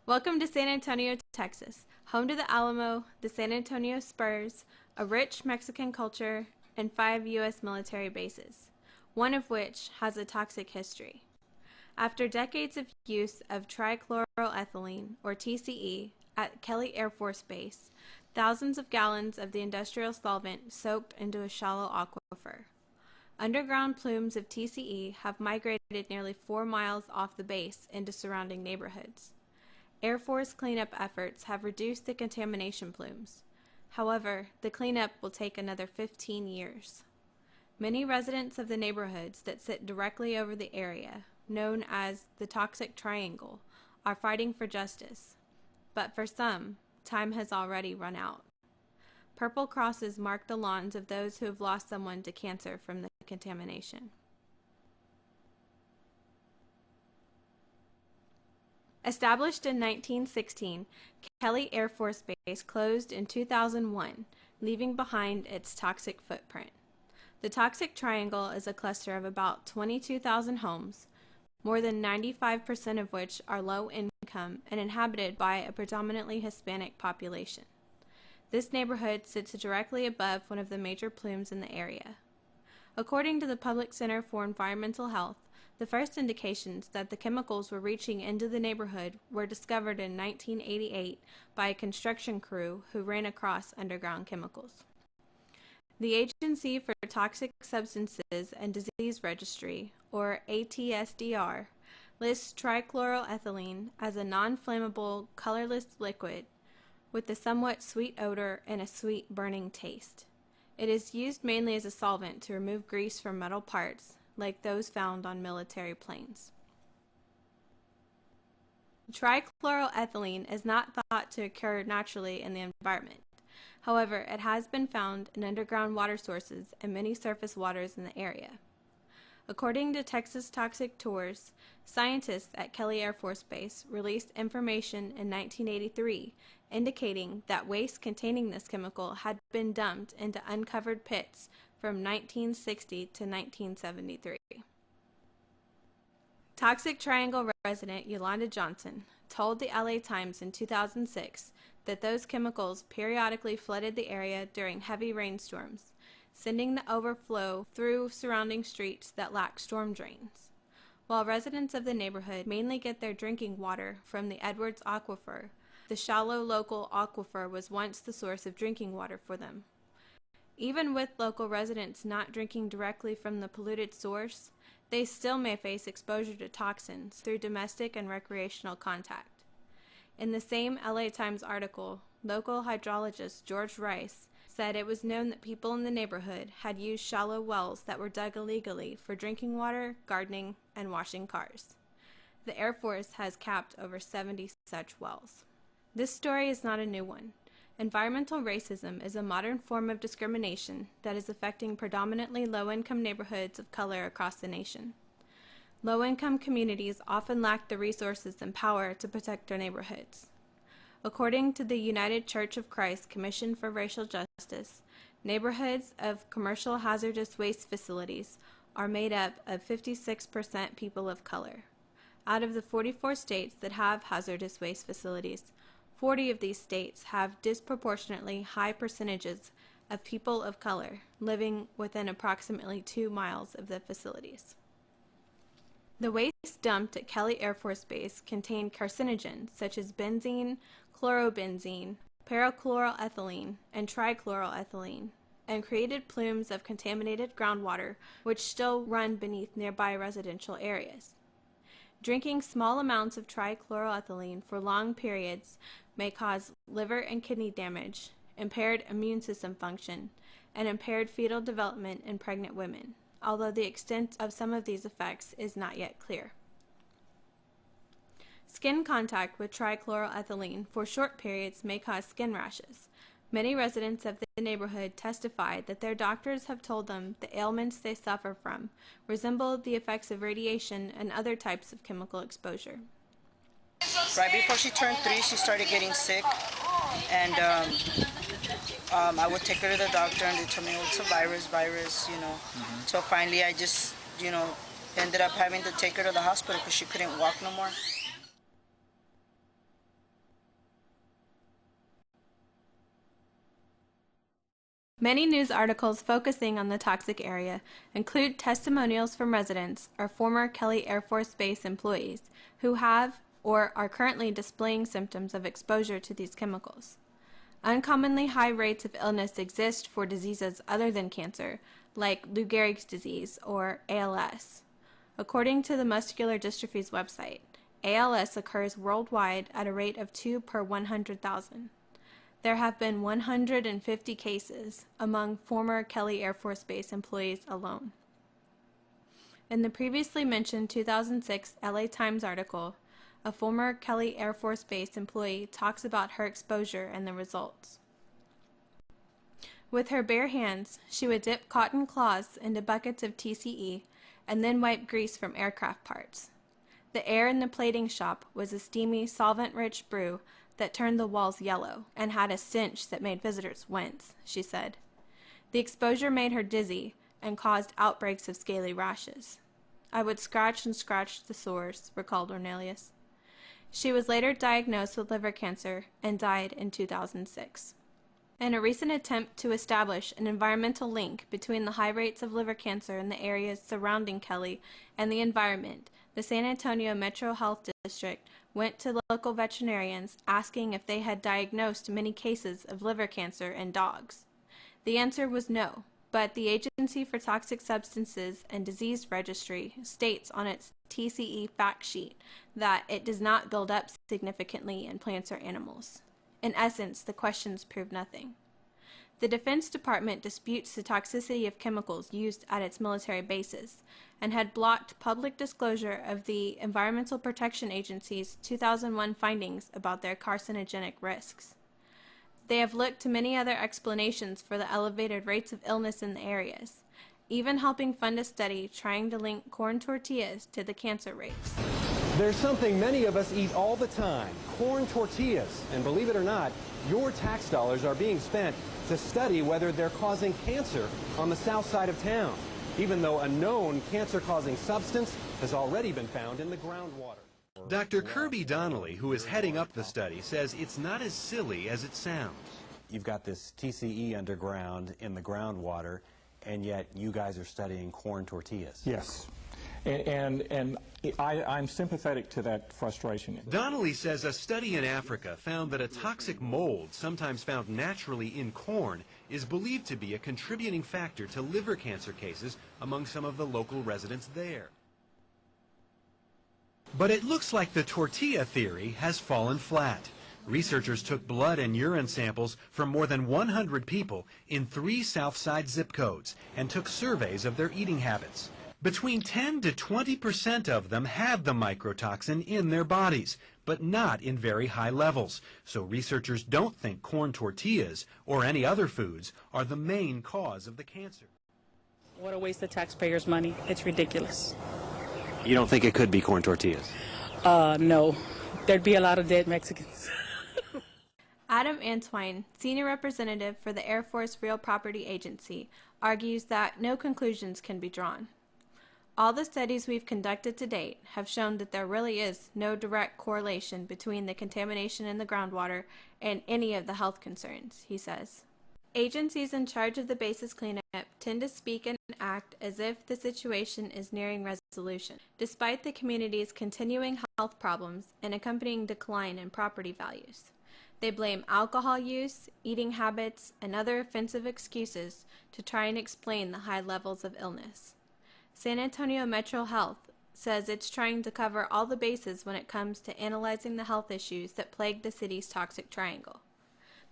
Welcome to San Antonio, Texas, home to the Alamo, the San Antonio Spurs, a rich Mexican culture, and 5 U.S. military bases, one of which has a toxic history. After decades of use of trichloroethylene, or TCE, at Kelly Air Force Base, thousands of gallons of the industrial solvent soaked into a shallow aquifer. Underground plumes of TCE have migrated nearly 4 miles off the base into surrounding neighborhoods. Air Force cleanup efforts have reduced the contamination plumes. However, the cleanup will take another 15 years. Many residents of the neighborhoods that sit directly over the area, known as the Toxic Triangle, are fighting for justice. But for some, time has already run out. Purple crosses mark the lawns of those who have lost someone to cancer from the contamination. Established in 1916, Kelly Air Force Base closed in 2001, leaving behind its toxic footprint. The Toxic Triangle is a cluster of about 22,000 homes, more than 95% of which are low income and inhabited by a predominantly Hispanic population. This neighborhood sits directly above one of the major plumes in the area. According to the Public Center for Environmental Health, the first indications that the chemicals were reaching into the neighborhood were discovered in 1988 by a construction crew who ran across underground chemicals. The Agency for Toxic Substances and Disease Registry, or ATSDR, lists trichloroethylene as a non-flammable, colorless liquid with a somewhat sweet odor and a sweet burning taste. It is used mainly as a solvent to remove grease from metal parts, like those found on military planes. Trichloroethylene is not thought to occur naturally in the environment. However, it has been found in underground water sources and many surface waters in the area. According to Texas Toxic Tours, scientists at Kelly Air Force Base released information in 1983 indicating that waste containing this chemical had been dumped into uncovered pits from 1960 to 1973. Toxic Triangle resident Yolanda Johnson told the LA Times in 2006 that those chemicals periodically flooded the area during heavy rainstorms, sending the overflow through surrounding streets that lack storm drains. While residents of the neighborhood mainly get their drinking water from the Edwards Aquifer, the shallow local aquifer was once the source of drinking water for them. Even with local residents not drinking directly from the polluted source, they still may face exposure to toxins through domestic and recreational contact. In the same LA Times article, local hydrologist George Rice said it was known that people in the neighborhood had used shallow wells that were dug illegally for drinking water, gardening, and washing cars. The Air Force has capped over 70 such wells. This story is not a new one. Environmental racism is a modern form of discrimination that is affecting predominantly low-income neighborhoods of color across the nation. Low-income communities often lack the resources and power to protect their neighborhoods. According to the United Church of Christ Commission for Racial Justice, neighborhoods of commercial hazardous waste facilities are made up of 56% people of color. Out of the 44 states that have hazardous waste facilities, 40 of these states have disproportionately high percentages of people of color living within approximately 2 miles of the facilities. The waste dumped at Kelly Air Force Base contained carcinogens such as benzene, chlorobenzene, perchloroethylene, and trichloroethylene, and created plumes of contaminated groundwater which still run beneath nearby residential areas. Drinking small amounts of trichloroethylene for long periods may cause liver and kidney damage, impaired immune system function, and impaired fetal development in pregnant women, although the extent of some of these effects is not yet clear. Skin contact with trichloroethylene for short periods may cause skin rashes. Many residents of the neighborhood testified that their doctors have told them the ailments they suffer from resemble the effects of radiation and other types of chemical exposure. Right before she turned 3, she started getting sick, and I would take her to the doctor, and they told me, oh, it's a virus, you know. So finally, I just, ended up having to take her to the hospital because she couldn't walk no more. Many news articles focusing on the toxic area include testimonials from residents or former Kelly Air Force Base employees who have or are currently displaying symptoms of exposure to these chemicals. Uncommonly high rates of illness exist for diseases other than cancer, like Lou Gehrig's disease or ALS. According to the Muscular Dystrophy's website, ALS occurs worldwide at a rate of 2 per 100,000. There have been 150 cases among former Kelly Air Force Base employees alone. In the previously mentioned 2006 LA Times article, a former Kelly Air Force Base employee talks about her exposure and the results. With her bare hands, she would dip cotton cloths into buckets of TCE and then wipe grease from aircraft parts. The air in the plating shop was a steamy, solvent-rich brew that turned the walls yellow and had a stench that made visitors wince, she said. The exposure made her dizzy and caused outbreaks of scaly rashes. I would scratch and scratch the sores, recalled Ornelius. She was later diagnosed with liver cancer and died in 2006. In a recent attempt to establish an environmental link between the high rates of liver cancer in the areas surrounding Kelly and the environment, the San Antonio Metro Health District went to local veterinarians asking if they had diagnosed many cases of liver cancer in dogs. The answer was no, but the Agency for Toxic Substances and Disease Registry states on its TCE fact sheet that it does not build up significantly in plants or animals. In essence, the questions prove nothing. The Defense Department disputes the toxicity of chemicals used at its military bases and had blocked public disclosure of the Environmental Protection Agency's 2001 findings about their carcinogenic risks. They have looked to many other explanations for the elevated rates of illness in the areas, even helping fund a study trying to link corn tortillas to the cancer rates. There's something many of us eat all the time, corn tortillas. And believe it or not, your tax dollars are being spent to study whether they're causing cancer on the south side of town, even though a known cancer-causing substance has already been found in the groundwater. Dr. Kirby Donnelly, who is heading up the study, says it's not as silly as it sounds. You've got this TCE underground in the groundwater, and yet you guys are studying corn tortillas. Yes. And I'm sympathetic to that frustration. Donnelly says a study in Africa found that a toxic mold, sometimes found naturally in corn, is believed to be a contributing factor to liver cancer cases among some of the local residents there. But it looks like the tortilla theory has fallen flat. Researchers took blood and urine samples from more than 100 people in 3 Southside zip codes and took surveys of their eating habits. Between 10 to 20% of them have the microtoxin in their bodies, but not in very high levels. So researchers don't think corn tortillas or any other foods are the main cause of the cancer. What a waste of taxpayers' money. It's ridiculous. You don't think it could be corn tortillas? No. There'd be a lot of dead Mexicans. Adam Antwine, senior representative for the Air Force Real Property Agency, argues that no conclusions can be drawn. All the studies we've conducted to date have shown that there really is no direct correlation between the contamination in the groundwater and any of the health concerns, he says. Agencies in charge of the base's cleanup tend to speak and act as if the situation is nearing resolution, despite the community's continuing health problems and accompanying decline in property values. They blame alcohol use, eating habits, and other offensive excuses to try and explain the high levels of illness. San Antonio Metro Health says it's trying to cover all the bases when it comes to analyzing the health issues that plague the city's toxic triangle.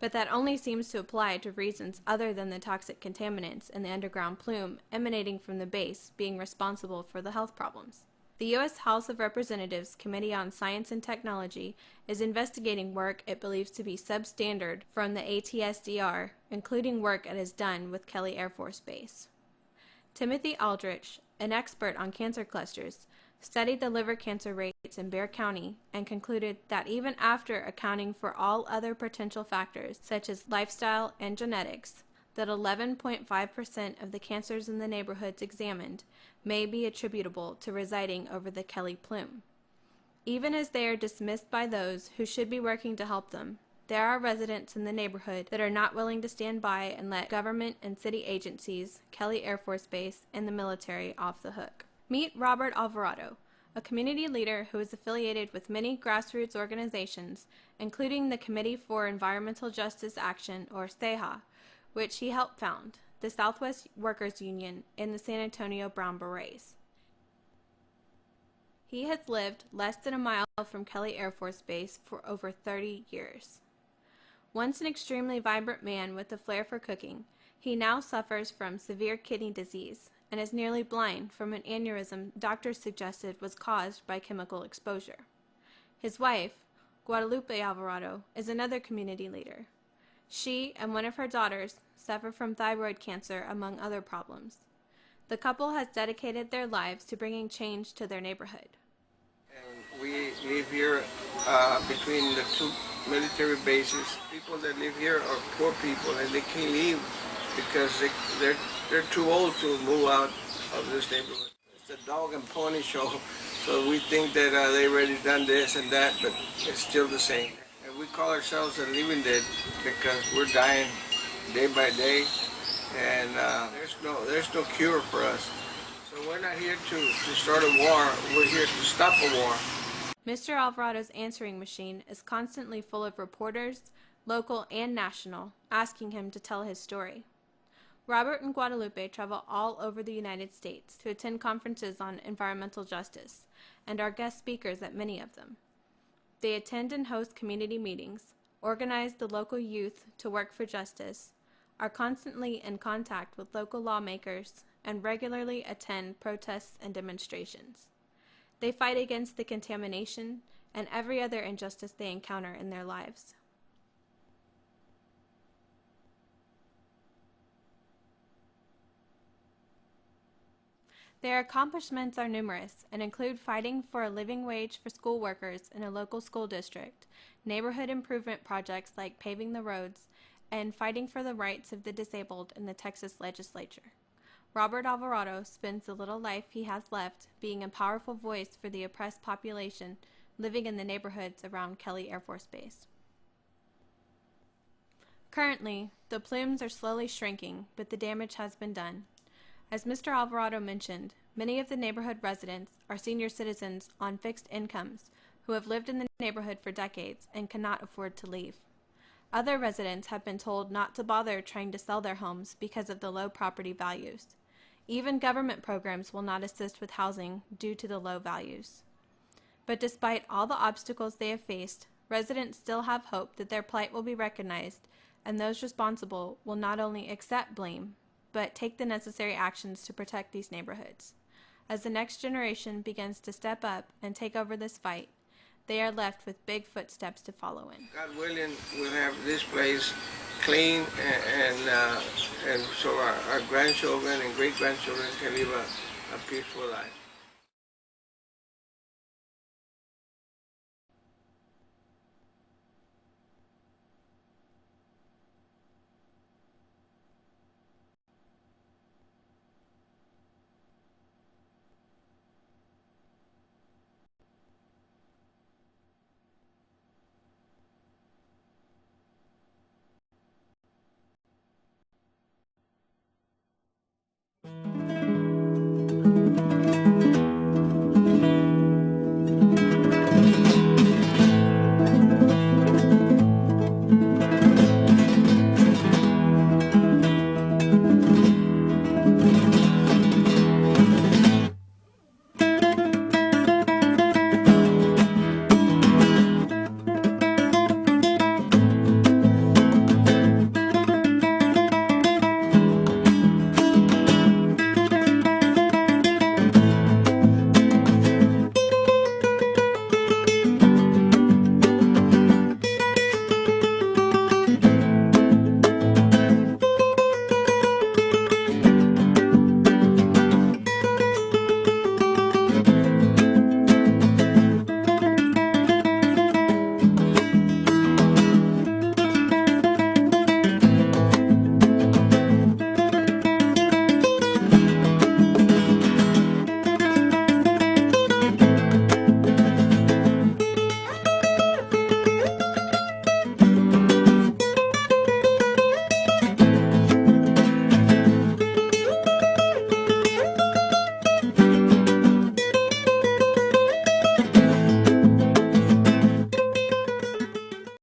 But that only seems to apply to reasons other than the toxic contaminants in the underground plume emanating from the base being responsible for the health problems. The U.S. House of Representatives Committee on Science and Technology is investigating work it believes to be substandard from the ATSDR, including work it has done with Kelly Air Force Base. Timothy Aldrich, an expert on cancer clusters, studied the liver cancer rates in Bexar County and concluded that even after accounting for all other potential factors, such as lifestyle and genetics, that 11.5% of the cancers in the neighborhoods examined may be attributable to residing over the Kelly plume. Even as they are dismissed by those who should be working to help them, there are residents in the neighborhood that are not willing to stand by and let government and city agencies, Kelly Air Force Base, and the military off the hook. Meet Robert Alvarado, a community leader who is affiliated with many grassroots organizations, including the Committee for Environmental Justice Action, or SEJA, which he helped found, the Southwest Workers Union, and the San Antonio Brown Berets. He has lived less than a mile from Kelly Air Force Base for over 30 years. Once an extremely vibrant man with a flair for cooking, he now suffers from severe kidney disease and is nearly blind from an aneurysm doctors suggested was caused by chemical exposure. His wife, Guadalupe Alvarado, is another community leader. She and one of her daughters suffer from thyroid cancer, among other problems. The couple has dedicated their lives to bringing change to their neighborhood. And we live here between the two military bases. People that live here are poor people, and they can't leave because they're too old to move out of this neighborhood. It's a dog and pony show, so we think that they already done this and that, but it's still the same. And we call ourselves the living dead because we're dying day by day, and there's no cure for us. So we're not here to start a war. We're here to stop a war. Mr. Alvarado's answering machine is constantly full of reporters, local and national, asking him to tell his story. Robert and Guadalupe travel all over the United States to attend conferences on environmental justice and are guest speakers at many of them. They attend and host community meetings, organize the local youth to work for justice, are constantly in contact with local lawmakers, and regularly attend protests and demonstrations. They fight against the contamination and every other injustice they encounter in their lives. Their accomplishments are numerous and include fighting for a living wage for school workers in a local school district, neighborhood improvement projects like paving the roads, and fighting for the rights of the disabled in the Texas legislature. Robert Alvarado spends the little life he has left being a powerful voice for the oppressed population living in the neighborhoods around Kelly Air Force Base. Currently, the plumes are slowly shrinking, but the damage has been done. As Mr. Alvarado mentioned, many of the neighborhood residents are senior citizens on fixed incomes who have lived in the neighborhood for decades and cannot afford to leave. Other residents have been told not to bother trying to sell their homes because of the low property values. Even government programs will not assist with housing due to the low values. But despite all the obstacles they have faced, residents still have hope that their plight will be recognized and those responsible will not only accept blame, but take the necessary actions to protect these neighborhoods. As the next generation begins to step up and take over this fight, they are left with big footsteps to follow in. God willing, we'll have this place clean, and so our grandchildren and great-grandchildren can live a peaceful life.